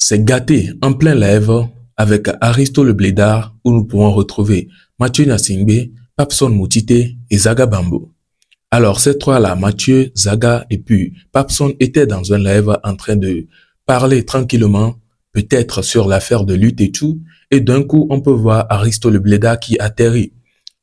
C'est gâté en plein live avec Aristo le Blédard où nous pourrons retrouver Mathieu Gnassingbé, Papson Moutité et Zaga Bambo. Alors ces trois-là, Mathieu, Zaga et puis Papson étaient dans un live en train de parler tranquillement, peut-être sur l'affaire de lutte et tout, et d'un coup on peut voir Aristo le Blédard qui atterrit.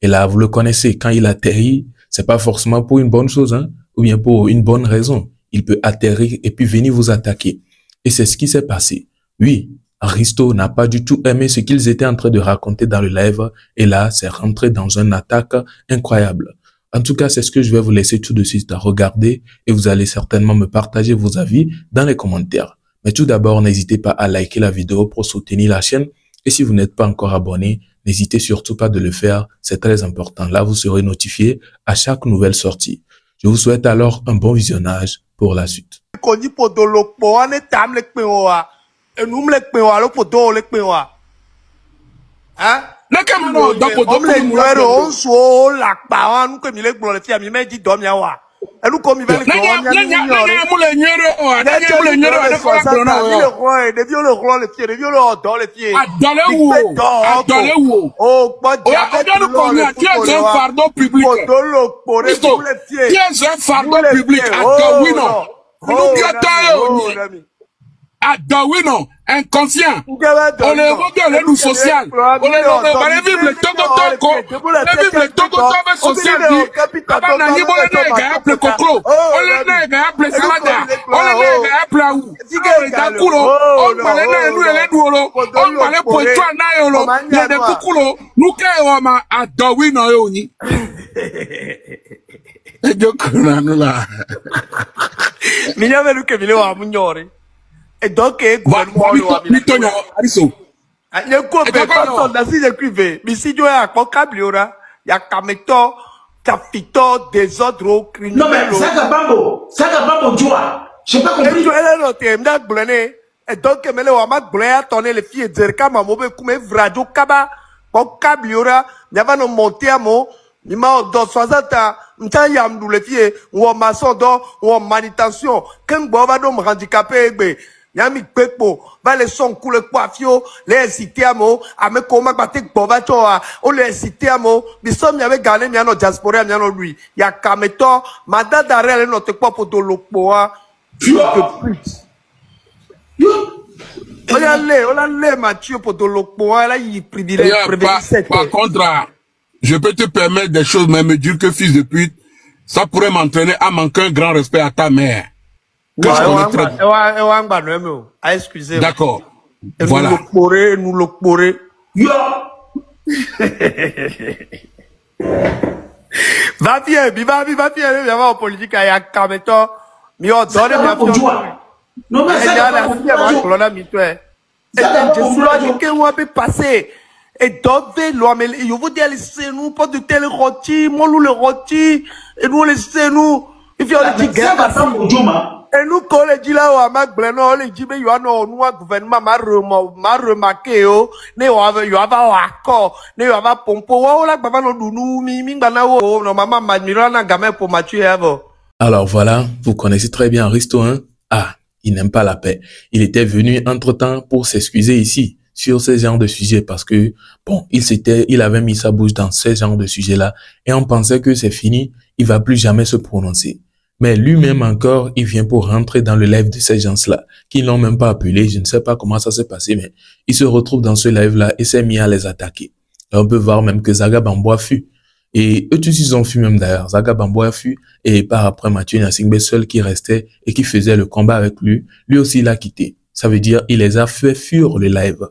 Et là vous le connaissez, quand il atterrit, c'est pas forcément pour une bonne chose, hein, ou bien pour une bonne raison. Il peut atterrir et puis venir vous attaquer. Et c'est ce qui s'est passé. Oui, Aristo n'a pas du tout aimé ce qu'ils étaient en train de raconter dans le live. Et là, c'est rentré dans une attaque incroyable. En tout cas, c'est ce que je vais vous laisser tout de suite à regarder. Et vous allez certainement me partager vos avis dans les commentaires. Mais tout d'abord, n'hésitez pas à liker la vidéo pour soutenir la chaîne. Et si vous n'êtes pas encore abonné, n'hésitez surtout pas de le faire. C'est très important. Là, vous serez notifié à chaque nouvelle sortie. Je vous souhaite alors un bon visionnage pour la suite. Adawino, inconscient. On les regarde, nous social. On les regarde, vive le Togo, vive le Togo social. Papa n'a ni bon nègre, appelé Coclo. On les nègre, appelé Salada. On les nègre, appelé Aou. On les Dakulo. On m'a les nous les doulo. On m'a les poitrons naïolo. Il y a des coucoulo. Nous qu'est-ce Adawino yoni. Et donc, nous là. Minya velu ke vile wa munyore. Et donc, désordre criminel. Non, mais Zaga Bambo, je n'ai pas compris. Et donc, mais le wama blaya tonne les filles zerka mamobe kume vradio kaba ko kabliora nyava no monter amo nima do 60 ans m'ta yamdou les filles ou maçon do ou manutention quand bova do handicapé egbe Yami Kwepo, va les son coule coiffio, les citer à mo, à me comment battre bova choa, on les citer à mo, bisom y'avait gagné miano diaspora miano lui, y'a kameto, manda d'arrêt notre quoi pour de l'opoa, on a les Mathieu pour de l'opoa, là il privilège. Par contre, je peux te permettre des choses, mais me dire que fils de pute, ça pourrait m'entraîner à manquer un grand respect à ta mère. Excusez-moi. D'accord. Voilà. Nous le pourrez. Va bien, viens en politique, il y a Kameto. Mais on donne bien. Non, mais ça passer. Et donc, je vous dis, laissez-nous pas de tel rôti, moi, nous le rôti, et nous, laissez-nous. Il faut le dire. Et nous, quand on dit là, on les dit, mais il y a un gouvernement, m'a remarqué, ne y a pas accord, ne y a pas pompo, là, baba no dounou, banao, no maman, madmira, na gamin pour Mathieu Evo. Alors voilà, vous connaissez très bien Aristo, hein? Ah, il n'aime pas la paix. Il était venu entre-temps pour s'excuser ici, sur ces genres de sujets, parce que, bon, il avait mis sa bouche dans ces genres de sujets-là, et on pensait que c'est fini, il va plus jamais se prononcer. Mais lui-même encore, il vient pour rentrer dans le live de ces gens-là, qui l'ont même pas appelé, je ne sais pas comment ça s'est passé, mais il se retrouve dans ce live-là et s'est mis à les attaquer. Et on peut voir même que Zaga Bambo a fui. Et eux tous, ils ont fui même d'ailleurs. Zaga Bambo a fui, et par après Mathieu Gnassingbé seul qui restait et qui faisait le combat avec lui, lui aussi il a quitté. Ça veut dire, il les a fait fuir le live.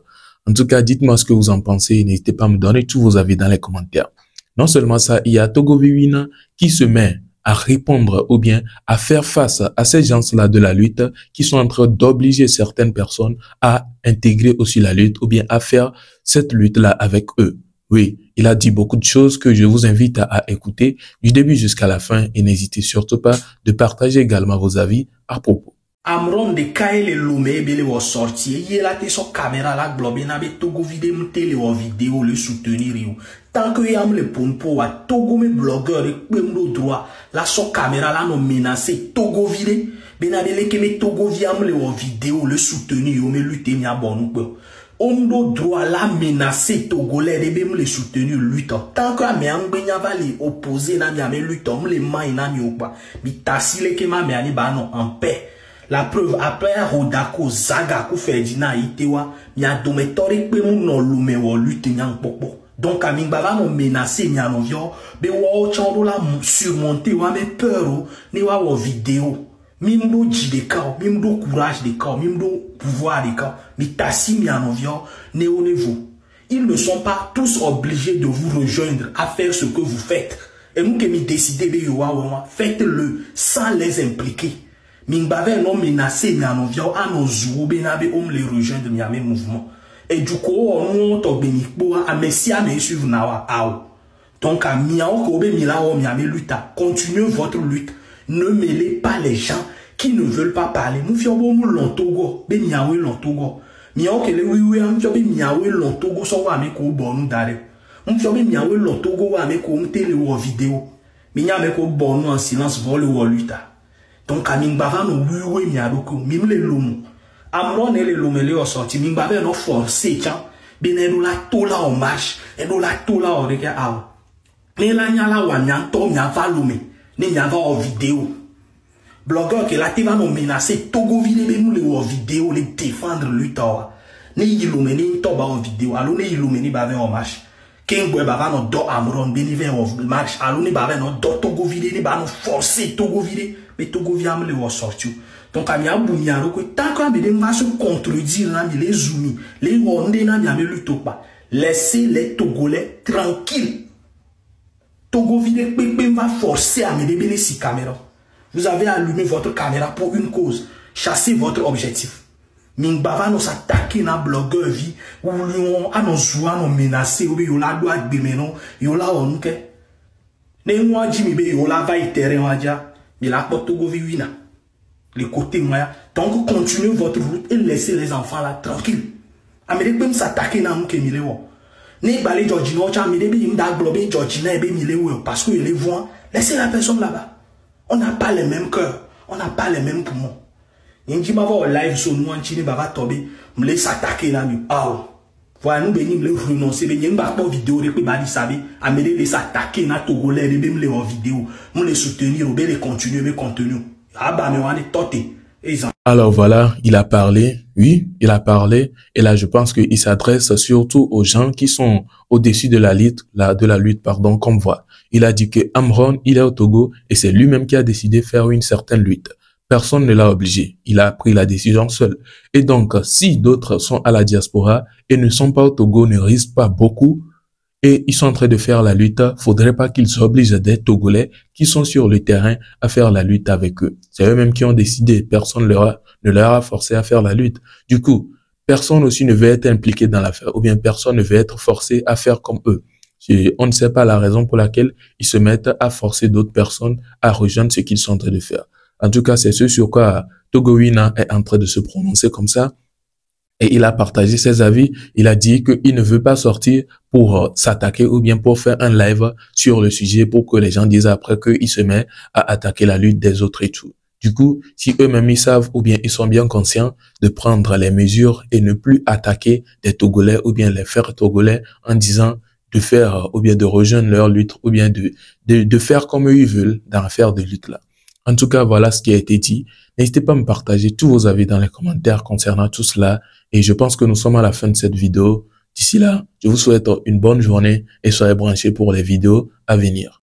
En tout cas, dites-moi ce que vous en pensez, n'hésitez pas à me donner tous vos avis dans les commentaires. Non seulement ça, il y a Togo Viwina qui se met à répondre ou bien à faire face à ces gens-là de la lutte qui sont en train d'obliger certaines personnes à intégrer aussi la lutte ou bien à faire cette lutte-là avec eux. Oui, il a dit beaucoup de choses que je vous invite à écouter du début jusqu'à la fin et n'hésitez surtout pas de partager également vos avis à propos. Amron de Kaele Lomé bele was sorti. Il a été sur caméra la globe n'a be Togo vidéo télé ou vidéo le soutenir you. Tant que y a le pompo à Togo me blogueur et le droit, la so caméra là non menacé Togo vide, benabele que me Togo viam le vidéo le soutenir ou me lutter mi abon ou Omdo droit la menacé Togolais de me le soutenir lutte. Tant que me ambenya va les opposer na mi lutte, me les mains na mi ou pas. Mi tasile que ma me ani ba non en paix. La preuve après Rodako Zaga ku Ferdinand Itewa, mi a dometore pe mon non lume wo lutte nyang popo. Donc, à Mingbava, nous menacer, nous avons vu, surmonter, nous avons peur, nous avons vidéo. Mimdo jideka, mimdo courage de cas, mimdo pouvoir de cas, mitassi, nous avons vu, nous ils ne sont pas tous obligés de vous rejoindre à faire ce que vous faites. Et nous qui nous décidons de faites-le sans les impliquer. Mingbava, nous menacer, nous avons vu, à nos jours, nous les rejoindre, nous avons mouvement. Et du coup, on a merci à me suivre nawa ao. Donc, à miao kobe milao miame luta. Continuez votre lutte. Ne mêlez pas les gens qui ne veulent pas parler. Nous fions bon lontogo, be miawe lontogo. Miao kele wiwe am fio be miawe lontogo so wa me ko bonu dare. Nous fions be miawe lontogo wa me ko mtele wo vidéo. Minya me ko bonu en silence vole wo luta. Donc, à mingbava no wiwe miadoko, mimle lomo. Amron et les lomélés ont sorti, Mingbavé non forcé, tiens, bien et la tola en marche, et la tola en regard. Mais là, n'y a la wanyan, tom, n'y a pas l'omé, n'y a pas en vidéo. Blogueur qui la va nous menacer, Togo vide, nous les en vidéo, les défendre, lui, toi. Ni l'omé, ni toba en vidéo, alors ni l'omé, ni bavé en marche. King boy bava no do Amron, bénivé en marche, alors ni bavé no do Togo vide, ni ba no forcé, Togo vide, mais Togo vient me les sorti. Donc, à mia boumiaro, que tant qu'on va se contredire, les zoomis, les rondés, laissez les Togolais tranquilles. Togo vide, va forcer à me débeler si caméra. Vous avez allumé votre caméra pour une cause. Chassez votre objectif. Mingbava nous attaquer dans blogueur vie, ou nous nous menacer, ou yola doit bémenon, yola onke. Ne moi Jimmy be yola va y terrain adja, mais la porte Togo vivina. Les côtés moyens. Donc, continuez votre route et laissez les enfants là tranquilles. Amérique peut s'attaquer dans mon kémiléo. Né balé Georgino, Amérique peut m'daglober Georgina et bémiléo parce que les voient. Laissez la personne là-bas. On n'a pas les mêmes cœurs. On n'a pas les mêmes poumons. Y'en ma va au live sur nous en Chine, bava tomber. Me laisse attaquer là, mais voilà, nous bénis me renoncer. Mais y'en pas vidéo de badi sabi. Amérique les attaquer na Togolais et même les en vidéo. Nous les soutenir ou bien les continuer mes contenus. Alors voilà, il a parlé, oui, il a parlé, et là je pense qu'il s'adresse surtout aux gens qui sont au-dessus de la lutte, comme voit. Il a dit que Amron, il est au Togo, et c'est lui-même qui a décidé de faire une certaine lutte. Personne ne l'a obligé, il a pris la décision seul. Et donc, si d'autres sont à la diaspora et ne sont pas au Togo, ne risquent pas beaucoup, et ils sont en train de faire la lutte, faudrait pas qu'ils obligent des Togolais qui sont sur le terrain à faire la lutte avec eux. C'est eux-mêmes qui ont décidé, personne ne leur a forcé à faire la lutte. Du coup, personne aussi ne veut être impliqué dans l'affaire, ou bien personne ne veut être forcé à faire comme eux. On ne sait pas la raison pour laquelle ils se mettent à forcer d'autres personnes à rejoindre ce qu'ils sont en train de faire. En tout cas, c'est ce sur quoi Togowina est en train de se prononcer comme ça. Et il a partagé ses avis. Il a dit qu'il ne veut pas sortir pour s'attaquer ou bien pour faire un live sur le sujet pour que les gens disent après qu'il se met à attaquer la lutte des autres et tout. Du coup, si eux-mêmes ils savent ou bien ils sont bien conscients de prendre les mesures et ne plus attaquer des Togolais ou bien les frères Togolais en disant de faire ou bien de rejoindre leur lutte ou bien de faire comme eux ils veulent dans l'affaire de lutte là. En tout cas, voilà ce qui a été dit. N'hésitez pas à me partager tous vos avis dans les commentaires concernant tout cela. Et je pense que nous sommes à la fin de cette vidéo. D'ici là, je vous souhaite une bonne journée et soyez branchés pour les vidéos à venir.